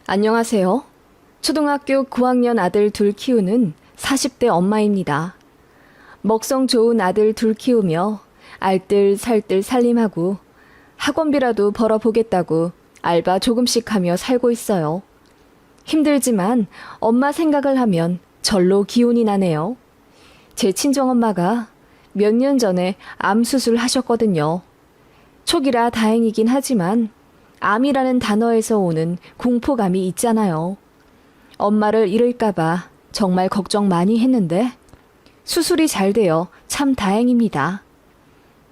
안녕하세요. 초등학교 9학년 아들 둘 키우는 40대 엄마입니다. 먹성 좋은 아들 둘 키우며 알뜰살뜰 살림하고 학원비라도 벌어보겠다고 알바 조금씩 하며 살고 있어요. 힘들지만 엄마 생각을 하면 절로 기운이 나네요. 제 친정엄마가 몇 년 전에 암 수술하셨거든요. 초기라 다행이긴 하지만 암이라는 단어에서 오는 공포감이 있잖아요. 엄마를 잃을까봐 정말 걱정 많이 했는데 수술이 잘 되어 참 다행입니다.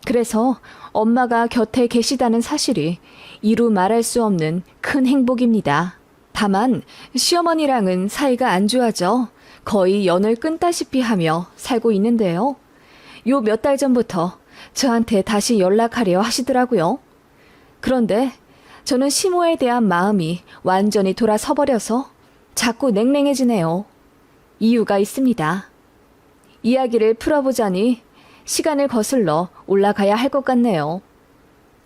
그래서 엄마가 곁에 계시다는 사실이 이루 말할 수 없는 큰 행복입니다. 다만 시어머니랑은 사이가 안 좋아져 거의 연을 끊다시피 하며 살고 있는데요. 요 몇 달 전부터 저한테 다시 연락하려 하시더라고요. 그런데 저는 시모에 대한 마음이 완전히 돌아서버려서 자꾸 냉랭해지네요. 이유가 있습니다. 이야기를 풀어보자니 시간을 거슬러 올라가야 할 것 같네요.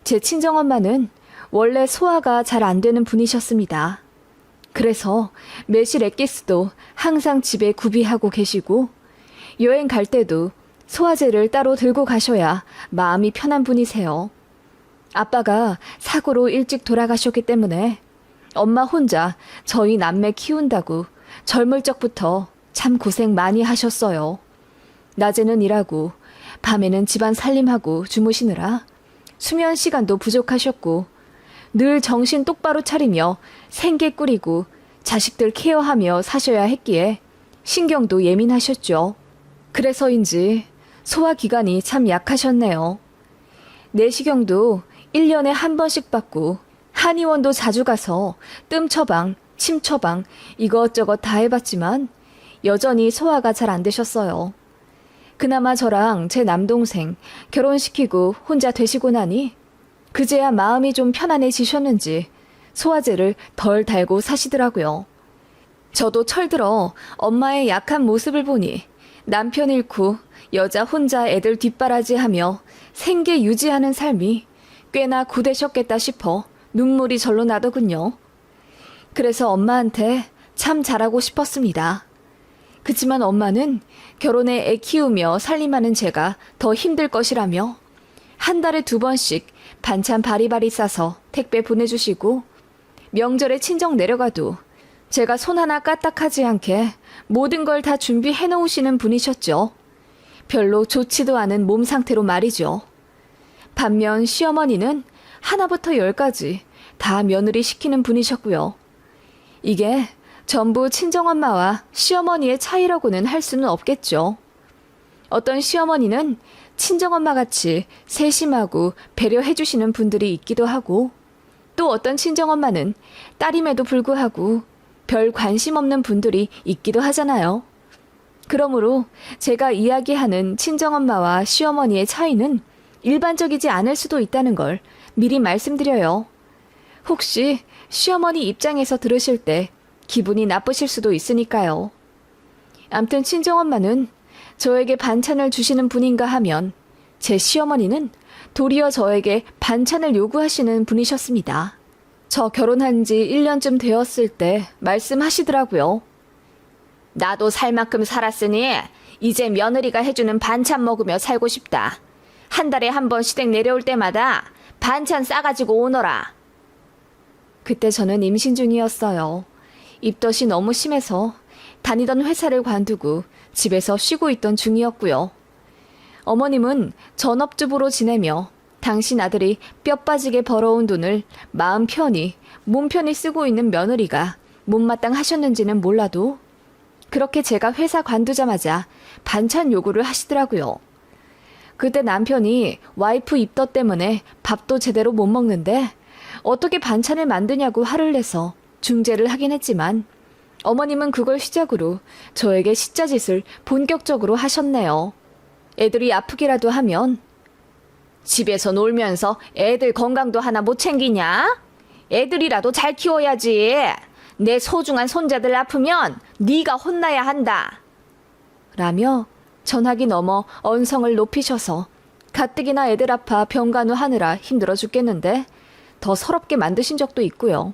제 친정엄마는 원래 소화가 잘 안 되는 분이셨습니다. 그래서 매실 엑기스도 항상 집에 구비하고 계시고 여행 갈 때도 소화제를 따로 들고 가셔야 마음이 편한 분이세요. 아빠가 사고로 일찍 돌아가셨기 때문에 엄마 혼자 저희 남매 키운다고 젊을 적부터 참 고생 많이 하셨어요. 낮에는 일하고 밤에는 집안 살림하고 주무시느라 수면 시간도 부족하셨고 늘 정신 똑바로 차리며 생계 꾸리고 자식들 케어하며 사셔야 했기에 신경도 예민하셨죠. 그래서인지 소화기관이 참 약하셨네요. 내시경도 1년에 한 번씩 받고 한의원도 자주 가서 뜸 처방, 침 처방 이것저것 다 해봤지만 여전히 소화가 잘 안 되셨어요. 그나마 저랑 제 남동생 결혼시키고 혼자 되시고 나니 그제야 마음이 좀 편안해지셨는지 소화제를 덜 달고 사시더라고요. 저도 철들어 엄마의 약한 모습을 보니 남편 잃고 여자 혼자 애들 뒷바라지하며 생계 유지하는 삶이 꽤나 고되셨겠다 싶어 눈물이 절로 나더군요. 그래서 엄마한테 참 잘하고 싶었습니다. 그치만 엄마는 결혼해 애 키우며 살림하는 제가 더 힘들 것이라며 한 달에 2번씩 반찬 바리바리 싸서 택배 보내주시고 명절에 친정 내려가도 제가 손 하나 까딱하지 않게 모든 걸 다 준비해 놓으시는 분이셨죠. 별로 좋지도 않은 몸 상태로 말이죠. 반면 시어머니는 하나부터 10까지 다 며느리 시키는 분이셨고요. 이게 전부 친정엄마와 시어머니의 차이라고는 할 수는 없겠죠. 어떤 시어머니는 친정엄마같이 세심하고 배려해주시는 분들이 있기도 하고 또 어떤 친정엄마는 딸임에도 불구하고 별 관심 없는 분들이 있기도 하잖아요. 그러므로 제가 이야기하는 친정엄마와 시어머니의 차이는 일반적이지 않을 수도 있다는 걸 미리 말씀드려요. 혹시 시어머니 입장에서 들으실 때 기분이 나쁘실 수도 있으니까요. 암튼 친정엄마는 저에게 반찬을 주시는 분인가 하면 제 시어머니는 도리어 저에게 반찬을 요구하시는 분이셨습니다. 저 결혼한 지 1년쯤 되었을 때 말씀하시더라고요. 나도 살 만큼 살았으니 이제 며느리가 해주는 반찬 먹으며 살고 싶다. 한 달에 한 번 시댁 내려올 때마다 반찬 싸가지고 오너라. 그때 저는 임신 중이었어요. 입덧이 너무 심해서 다니던 회사를 관두고 집에서 쉬고 있던 중이었고요. 어머님은 전업주부로 지내며 당신 아들이 뼈 빠지게 벌어온 돈을 마음 편히 몸 편히 쓰고 있는 며느리가 못마땅하셨는지는 몰라도 그렇게 제가 회사 관두자마자 반찬 요구를 하시더라고요. 그때 남편이 와이프 입덧 때문에 밥도 제대로 못 먹는데 어떻게 반찬을 만드냐고 화를 내서 중재를 하긴 했지만 어머님은 그걸 시작으로 저에게 시자짓을 본격적으로 하셨네요. 애들이 아프기라도 하면 집에서 놀면서 애들 건강도 하나 못 챙기냐? 애들이라도 잘 키워야지. 내 소중한 손자들 아프면 네가 혼나야 한다. 라며 전화기 넘어 언성을 높이셔서 가뜩이나 애들 아파 병간호 하느라 힘들어 죽겠는데 더 서럽게 만드신 적도 있고요.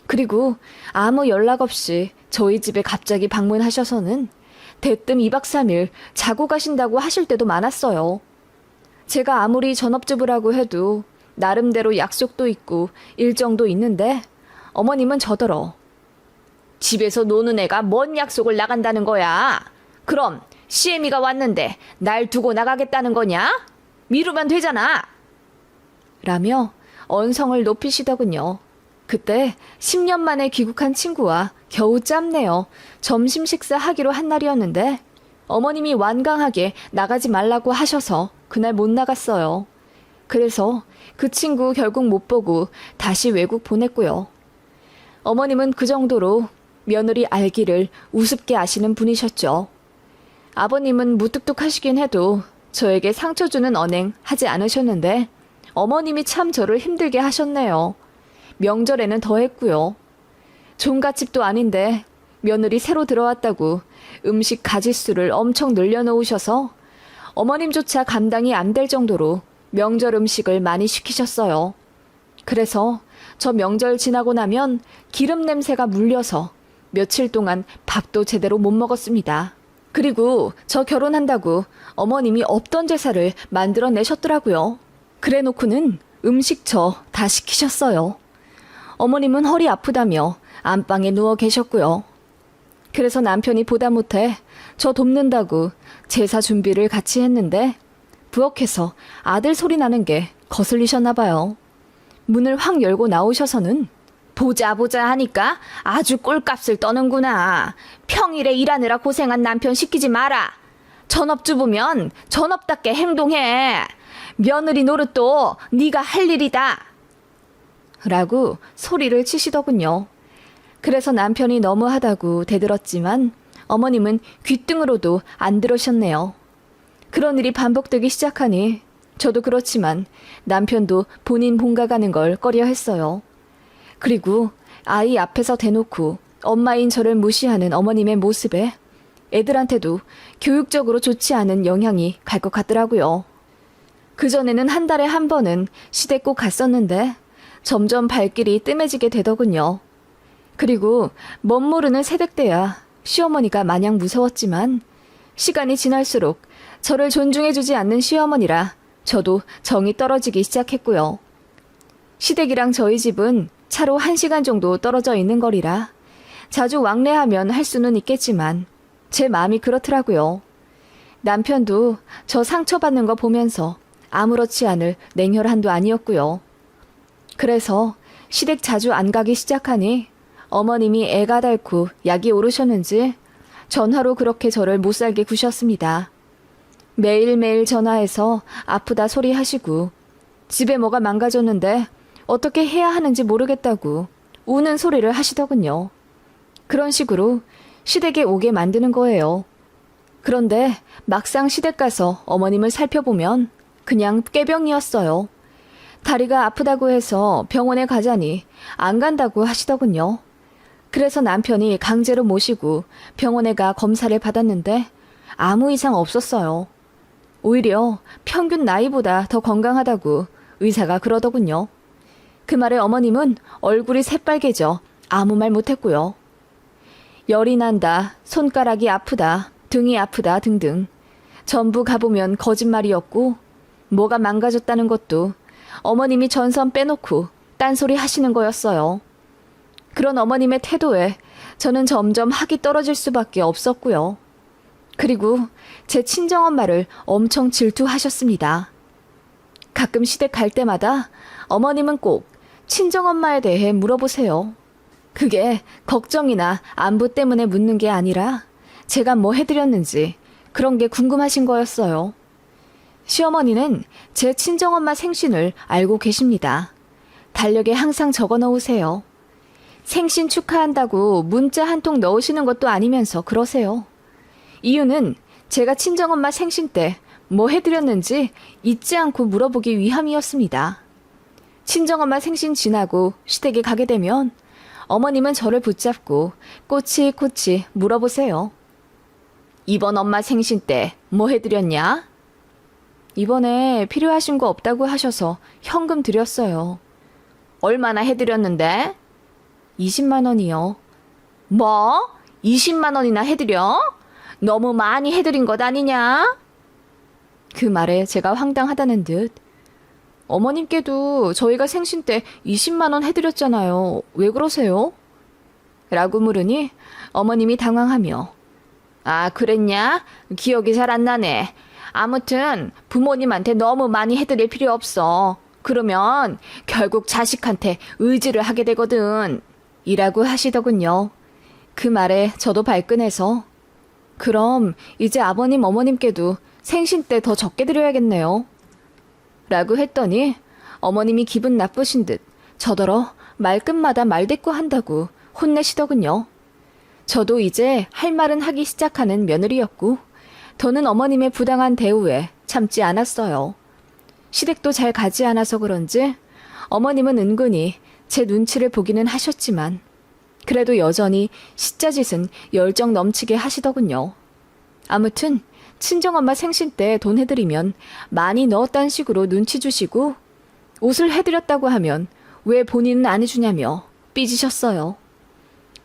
그리고 아무 연락 없이 저희 집에 갑자기 방문하셔서는 대뜸 2박 3일 자고 가신다고 하실 때도 많았어요. 제가 아무리 전업주부라고 해도 나름대로 약속도 있고 일정도 있는데 어머님은 저더러 집에서 노는 애가 뭔 약속을 나간다는 거야? 그럼 CM이가 왔는데 날 두고 나가겠다는 거냐? 미루면 되잖아. 라며 언성을 높이시더군요. 그때 10년 만에 귀국한 친구와 겨우 짬내어 점심 식사하기로 한 날이었는데 어머님이 완강하게 나가지 말라고 하셔서 그날 못 나갔어요. 그래서 그 친구 결국 못 보고 다시 외국 보냈고요. 어머님은 그 정도로 며느리 알기를 우습게 아시는 분이셨죠. 아버님은 무뚝뚝하시긴 해도 저에게 상처 주는 언행 하지 않으셨는데 어머님이 참 저를 힘들게 하셨네요. 명절에는 더 했고요. 종갓집도 아닌데 며느리 새로 들어왔다고 음식 가짓수를 엄청 늘려놓으셔서 어머님조차 감당이 안 될 정도로 명절 음식을 많이 시키셨어요. 그래서 저 명절 지나고 나면 기름 냄새가 물려서 며칠 동안 밥도 제대로 못 먹었습니다. 그리고 저 결혼한다고 어머님이 없던 제사를 만들어내셨더라고요. 그래놓고는 음식 저 다 시키셨어요. 어머님은 허리 아프다며 안방에 누워 계셨고요. 그래서 남편이 보다 못해 저 돕는다고 제사 준비를 같이 했는데 부엌에서 아들 소리 나는 게 거슬리셨나 봐요. 문을 확 열고 나오셔서는 보자 보자 하니까 아주 꼴값을 떠는구나. 평일에 일하느라 고생한 남편 시키지 마라. 전업주부면 전업답게 행동해. 며느리 노릇도 네가 할 일이다. 라고 소리를 치시더군요. 그래서 남편이 너무하다고 대들었지만 어머님은 귓등으로도 안 들으셨네요. 그런 일이 반복되기 시작하니 저도 그렇지만 남편도 본인 본가 가는 걸 꺼려 했어요. 그리고 아이 앞에서 대놓고 엄마인 저를 무시하는 어머님의 모습에 애들한테도 교육적으로 좋지 않은 영향이 갈 것 같더라고요. 그전에는 한 달에 한 번은 시댁 꼭 갔었는데 점점 발길이 뜸해지게 되더군요. 그리고 멋모르는 새댁 때야 시어머니가 마냥 무서웠지만 시간이 지날수록 저를 존중해주지 않는 시어머니라 저도 정이 떨어지기 시작했고요. 시댁이랑 저희 집은 차로 1시간 정도 떨어져 있는 거리라 자주 왕래하면 할 수는 있겠지만 제 마음이 그렇더라고요. 남편도 저 상처받는 거 보면서 아무렇지 않을 냉혈한도 아니었고요. 그래서 시댁 자주 안 가기 시작하니 어머님이 애가 닳고 약이 오르셨는지 전화로 그렇게 저를 못살게 구셨습니다. 매일매일 전화해서 아프다 소리 하시고 집에 뭐가 망가졌는데 어떻게 해야 하는지 모르겠다고 우는 소리를 하시더군요. 그런 식으로 시댁에 오게 만드는 거예요. 그런데 막상 시댁 가서 어머님을 살펴보면 그냥 꾀병이었어요. 다리가 아프다고 해서 병원에 가자니 안 간다고 하시더군요. 그래서 남편이 강제로 모시고 병원에 가 검사를 받았는데 아무 이상 없었어요. 오히려 평균 나이보다 더 건강하다고 의사가 그러더군요. 그 말에 어머님은 얼굴이 새빨개져 아무 말 못했고요. 열이 난다, 손가락이 아프다, 등이 아프다 등등 전부 가보면 거짓말이었고 뭐가 망가졌다는 것도 어머님이 전선 빼놓고 딴소리 하시는 거였어요. 그런 어머님의 태도에 저는 점점 학이 떨어질 수밖에 없었고요. 그리고 제 친정엄마를 엄청 질투하셨습니다. 가끔 시댁 갈 때마다 어머님은 꼭 친정엄마에 대해 물어보세요. 그게 걱정이나 안부 때문에 묻는 게 아니라 제가 뭐 해드렸는지 그런 게 궁금하신 거였어요. 시어머니는 제 친정엄마 생신을 알고 계십니다. 달력에 항상 적어 놓으세요. 생신 축하한다고 문자 한 통 넣으시는 것도 아니면서 그러세요. 이유는 제가 친정엄마 생신 때 뭐 해드렸는지 잊지 않고 물어보기 위함이었습니다. 친정엄마 생신 지나고 시댁에 가게 되면 어머님은 저를 붙잡고 꼬치꼬치 물어보세요. 이번 엄마 생신 때 뭐 해드렸냐? 이번에 필요하신 거 없다고 하셔서 현금 드렸어요. 얼마나 해드렸는데? 20만 원이요. 뭐? 20만 원이나 해드려? 너무 많이 해드린 것 아니냐? 그 말에 제가 황당하다는 듯 어머님께도 저희가 생신 때 20만 원 해드렸잖아요. 왜 그러세요? 라고 물으니 어머님이 당황하며 아, 그랬냐? 기억이 잘 안 나네. 아무튼 부모님한테 너무 많이 해드릴 필요 없어. 그러면 결국 자식한테 의지를 하게 되거든. 이라고 하시더군요. 그 말에 저도 발끈해서 그럼 이제 아버님 어머님께도 생신 때 더 적게 드려야겠네요. 라고 했더니 어머님이 기분 나쁘신 듯 저더러 말끝마다 말대꾸한다고 혼내시더군요. 저도 이제 할 말은 하기 시작하는 며느리였고 더는 어머님의 부당한 대우에 참지 않았어요. 시댁도 잘 가지 않아서 그런지 어머님은 은근히 제 눈치를 보기는 하셨지만 그래도 여전히 시자짓은 열정 넘치게 하시더군요. 아무튼 친정엄마 생신 때 돈 해드리면 많이 넣었다는 식으로 눈치 주시고 옷을 해드렸다고 하면 왜 본인은 안 해주냐며 삐지셨어요.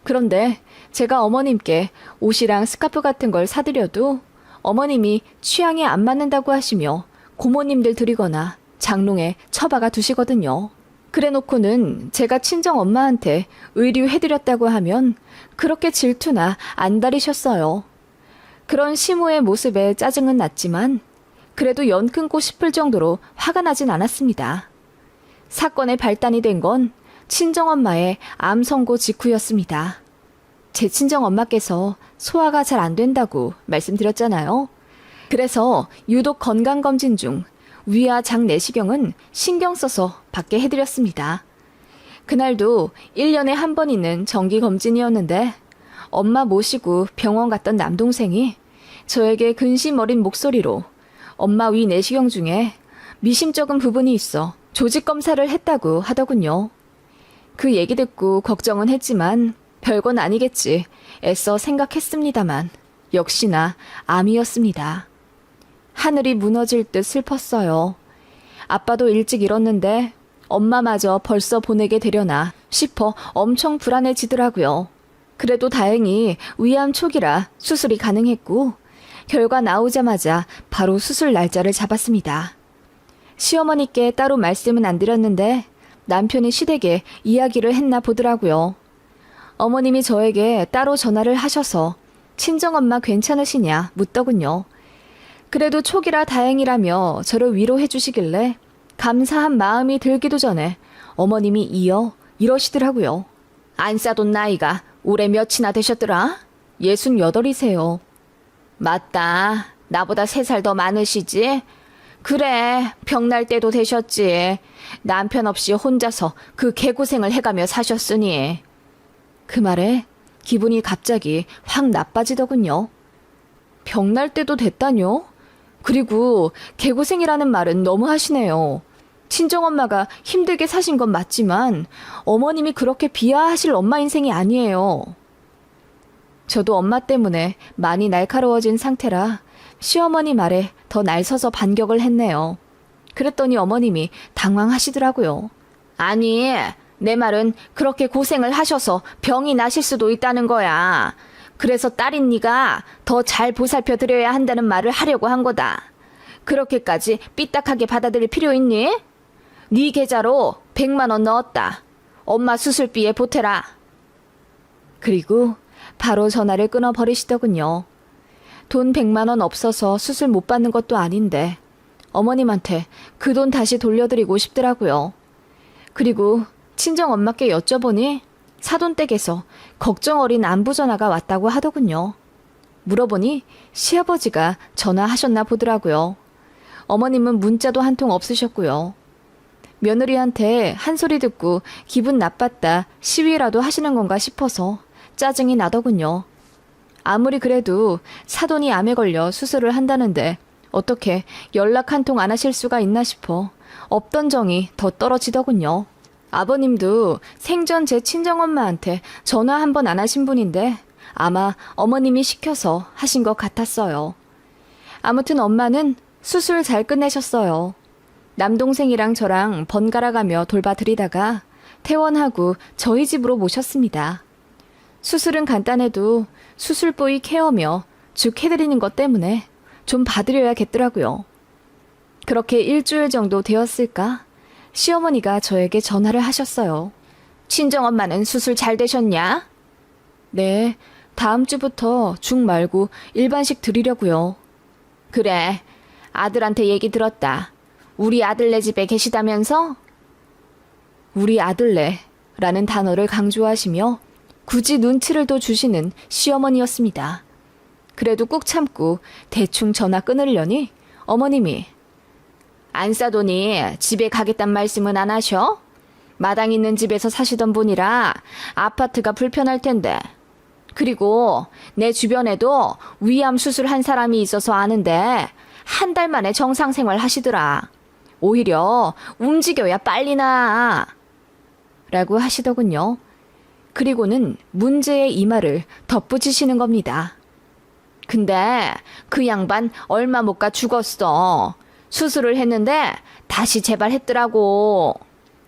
그런데 제가 어머님께 옷이랑 스카프 같은 걸 사드려도 어머님이 취향에 안 맞는다고 하시며 고모님들 드리거나 장롱에 처박아 두시거든요. 그래놓고는 제가 친정엄마한테 의류해드렸다고 하면 그렇게 질투나 안달이셨어요. 그런 시모의 모습에 짜증은 났지만 그래도 연 끊고 싶을 정도로 화가 나진 않았습니다. 사건의 발단이 된 건 친정엄마의 암 선고 직후였습니다. 제 친정엄마께서 소화가 잘 안 된다고 말씀드렸잖아요. 그래서 유독 건강검진 중 위와 장 내시경은 신경 써서 받게 해드렸습니다. 그날도 1년에 한 번 있는 정기검진이었는데 엄마 모시고 병원 갔던 남동생이 저에게 근심 어린 목소리로 엄마 위 내시경 중에 미심쩍은 부분이 있어 조직 검사를 했다고 하더군요. 그 얘기 듣고 걱정은 했지만 별건 아니겠지 애써 생각했습니다만 역시나 암이었습니다. 하늘이 무너질 듯 슬펐어요. 아빠도 일찍 잃었는데 엄마마저 벌써 보내게 되려나 싶어 엄청 불안해지더라고요. 그래도 다행히 위암 초기라 수술이 가능했고 결과 나오자마자 바로 수술 날짜를 잡았습니다. 시어머니께 따로 말씀은 안 드렸는데 남편이 시댁에 이야기를 했나 보더라고요. 어머님이 저에게 따로 전화를 하셔서 친정엄마 괜찮으시냐 묻더군요. 그래도 초기라 다행이라며 저를 위로해 주시길래 감사한 마음이 들기도 전에 어머님이 이러시더라고요. 안 싸돈 나이가 올해 몇이나 되셨더라? 68이세요. 맞다. 나보다 3살 더 많으시지? 그래, 병날 때도 되셨지. 남편 없이 혼자서 그 개고생을 해가며 사셨으니. 그 말에 기분이 갑자기 확 나빠지더군요. 병날 때도 됐다뇨? 그리고 개고생이라는 말은 너무 하시네요. 친정엄마가 힘들게 사신 건 맞지만 어머님이 그렇게 비하하실 엄마 인생이 아니에요. 저도 엄마 때문에 많이 날카로워진 상태라 시어머니 말에 더 날서서 반격을 했네요. 그랬더니 어머님이 당황하시더라고요. 아니, 내 말은 그렇게 고생을 하셔서 병이 나실 수도 있다는 거야. 그래서 딸인 네가 더 잘 보살펴 드려야 한다는 말을 하려고 한 거다. 그렇게까지 삐딱하게 받아들일 필요 있니? 네 계좌로 100만 원 넣었다. 엄마 수술비에 보태라. 그리고 바로 전화를 끊어버리시더군요. 돈 100만 원 없어서 수술 못 받는 것도 아닌데 어머님한테 그 돈 다시 돌려드리고 싶더라고요. 그리고 친정엄마께 여쭤보니 사돈댁에서 걱정 어린 안부 전화가 왔다고 하더군요. 물어보니 시아버지가 전화하셨나 보더라고요. 어머님은 문자도 한 통 없으셨고요. 며느리한테 한 소리 듣고 기분 나빴다 시위라도 하시는 건가 싶어서 짜증이 나더군요. 아무리 그래도 사돈이 암에 걸려 수술을 한다는데 어떻게 연락 한 통 안 하실 수가 있나 싶어 없던 정이 더 떨어지더군요. 아버님도 생전 제 친정엄마한테 전화 한 번 안 하신 분인데 아마 어머님이 시켜서 하신 것 같았어요. 아무튼 엄마는 수술 잘 끝내셨어요. 남동생이랑 저랑 번갈아가며 돌봐드리다가 퇴원하고 저희 집으로 모셨습니다. 수술은 간단해도 수술 부위 케어며 죽 해드리는 것 때문에 좀 봐드려야겠더라고요. 그렇게 일주일 정도 되었을까? 시어머니가 저에게 전화를 하셨어요. 친정엄마는 수술 잘 되셨냐? 네, 다음 주부터 죽 말고 일반식 드리려고요. 그래, 아들한테 얘기 들었다. 우리 아들네 집에 계시다면서? 우리 아들네라는 단어를 강조하시며 굳이 눈치를 더 주시는 시어머니였습니다. 그래도 꾹 참고 대충 전화 끊으려니 어머님이 안싸돈이 집에 가겠단 말씀은 안 하셔? 마당 있는 집에서 사시던 분이라 아파트가 불편할 텐데. 그리고 내 주변에도 위암 수술한 사람이 있어서 아는데 한 달 만에 정상생활 하시더라. 오히려 움직여야 빨리 나아. 라고 하시더군요. 그리고는 문제의 이마를 덧붙이시는 겁니다. 근데 그 양반 얼마 못 가 죽었어. 수술을 했는데 다시 재발했더라고.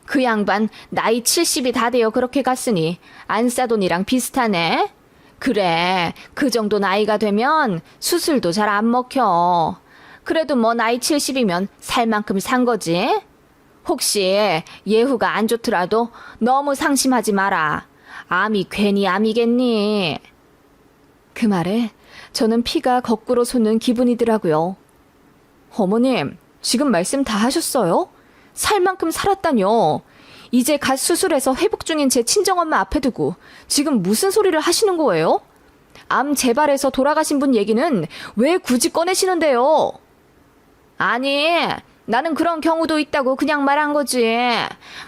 그 양반 나이 70이 다 되어 그렇게 갔으니 안싸돈이랑 비슷하네. 그래, 그 정도 나이가 되면 수술도 잘 안 먹혀. 그래도 뭐 나이 70이면 살 만큼 산 거지. 혹시 예후가 안 좋더라도 너무 상심하지 마라. 암이 괜히 암이겠니? 그 말에 저는 피가 거꾸로 솟는 기분이더라고요. 어머님, 지금 말씀 다 하셨어요? 살 만큼 살았다뇨. 이제 갓 수술해서 회복 중인 제 친정엄마 앞에 두고 지금 무슨 소리를 하시는 거예요? 암 재발해서 돌아가신 분 얘기는 왜 굳이 꺼내시는데요? 아니, 나는 그런 경우도 있다고 그냥 말한 거지.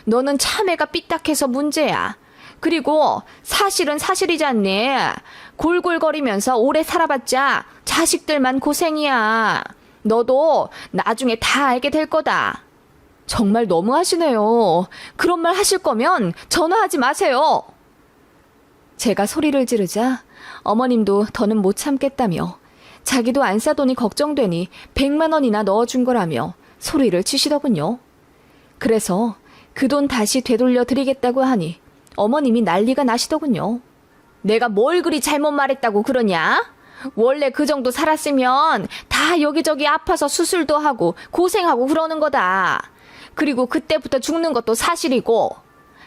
너는 참애가 삐딱해서 문제야. 그리고 사실은 사실이잖니. 골골거리면서 오래 살아봤자 자식들만 고생이야. 너도 나중에 다 알게 될 거다. 정말 너무하시네요. 그런 말 하실 거면 전화하지 마세요. 제가 소리를 지르자 어머님도 더는 못 참겠다며 자기도 안싸돈이 걱정되니 100만 원이나 넣어준 거라며 소리를 치시더군요. 그래서 그 돈 다시 되돌려 드리겠다고 하니 어머님이 난리가 나시더군요. 내가 뭘 그리 잘못 말했다고 그러냐? 원래 그 정도 살았으면 다 여기저기 아파서 수술도 하고 고생하고 그러는 거다. 그리고 그때부터 죽는 것도 사실이고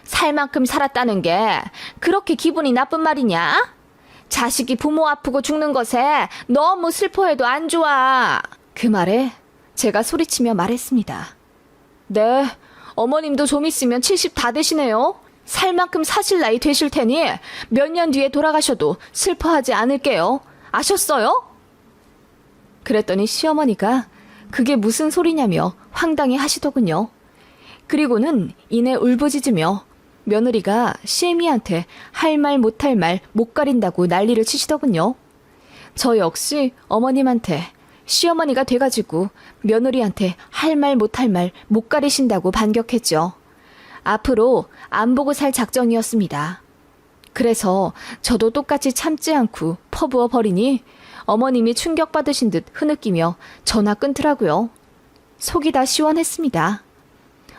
살 만큼 살았다는 게 그렇게 기분이 나쁜 말이냐? 자식이 부모 아프고 죽는 것에 너무 슬퍼해도 안 좋아. 그 말에 제가 소리치며 말했습니다. 네, 어머님도 좀 있으면 70 다 되시네요. 살 만큼 사실 나이 되실 테니 몇 년 뒤에 돌아가셔도 슬퍼하지 않을게요. 아셨어요? 그랬더니 시어머니가 그게 무슨 소리냐며 황당해 하시더군요. 그리고는 이내 울부짖으며 며느리가 시애미한테 할 말 못할 말 못 가린다고 난리를 치시더군요. 저 역시 어머님한테 시어머니가 돼가지고 며느리한테 할 말 못할 말 못 가리신다고 반격했죠. 앞으로 안 보고 살 작정이었습니다. 그래서 저도 똑같이 참지 않고 퍼부어 버리니 어머님이 충격받으신 듯 흐느끼며 전화 끊더라고요. 속이 다 시원했습니다.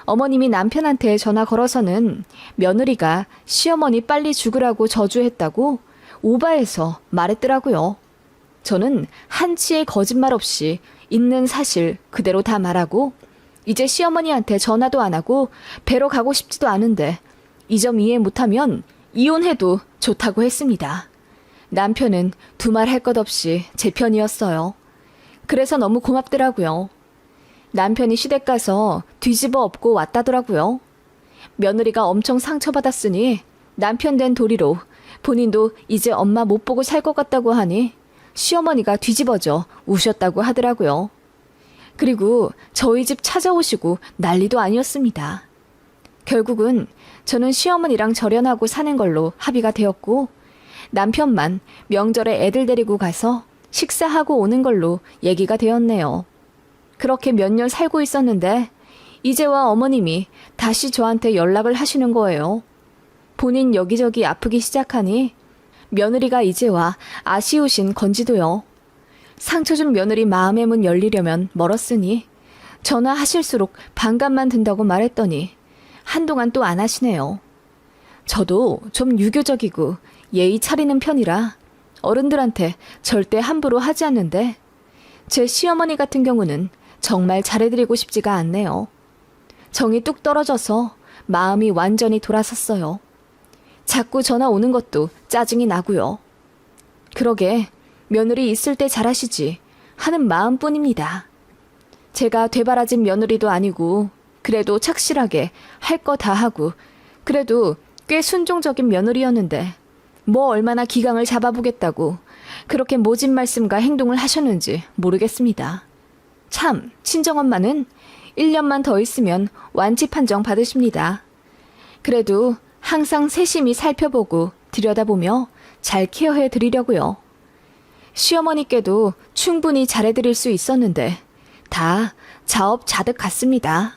어머님이 남편한테 전화 걸어서는 며느리가 시어머니 빨리 죽으라고 저주했다고 오바해서 말했더라고요. 저는 한치의 거짓말 없이 있는 사실 그대로 다 말하고 이제 시어머니한테 전화도 안 하고 뵈러 가고 싶지도 않은데 이 점 이해 못하면 이혼해도 좋다고 했습니다. 남편은 두말 할 것 없이 제 편이었어요. 그래서 너무 고맙더라고요. 남편이 시댁 가서 뒤집어 엎고 왔다더라고요. 며느리가 엄청 상처받았으니 남편 된 도리로 본인도 이제 엄마 못 보고 살 것 같다고 하니 시어머니가 뒤집어져 우셨다고 하더라고요. 그리고 저희 집 찾아오시고 난리도 아니었습니다. 결국은 저는 시어머니랑 절연하고 사는 걸로 합의가 되었고 남편만 명절에 애들 데리고 가서 식사하고 오는 걸로 얘기가 되었네요. 그렇게 몇 년 살고 있었는데 이제와 어머님이 다시 저한테 연락을 하시는 거예요. 본인 여기저기 아프기 시작하니 며느리가 이제와 아쉬우신 건지도요. 상처 준 며느리 마음의 문 열리려면 멀었으니 전화하실수록 반감만 든다고 말했더니 한동안 또 안 하시네요. 저도 좀 유교적이고 예의 차리는 편이라 어른들한테 절대 함부로 하지 않는데 제 시어머니 같은 경우는 정말 잘해드리고 싶지가 않네요. 정이 뚝 떨어져서 마음이 완전히 돌아섰어요. 자꾸 전화 오는 것도 짜증이 나고요. 그러게 며느리 있을 때 잘하시지 하는 마음뿐입니다. 제가 되바라진 며느리도 아니고 그래도 착실하게 할 거 다 하고 그래도 꽤 순종적인 며느리였는데 뭐 얼마나 기강을 잡아보겠다고 그렇게 모진 말씀과 행동을 하셨는지 모르겠습니다. 참 친정엄마는 1년만 더 있으면 완치 판정 받으십니다. 그래도 항상 세심히 살펴보고 들여다보며 잘 케어해 드리려고요. 시어머니께도 충분히 잘해드릴 수 있었는데 다 자업자득 같습니다.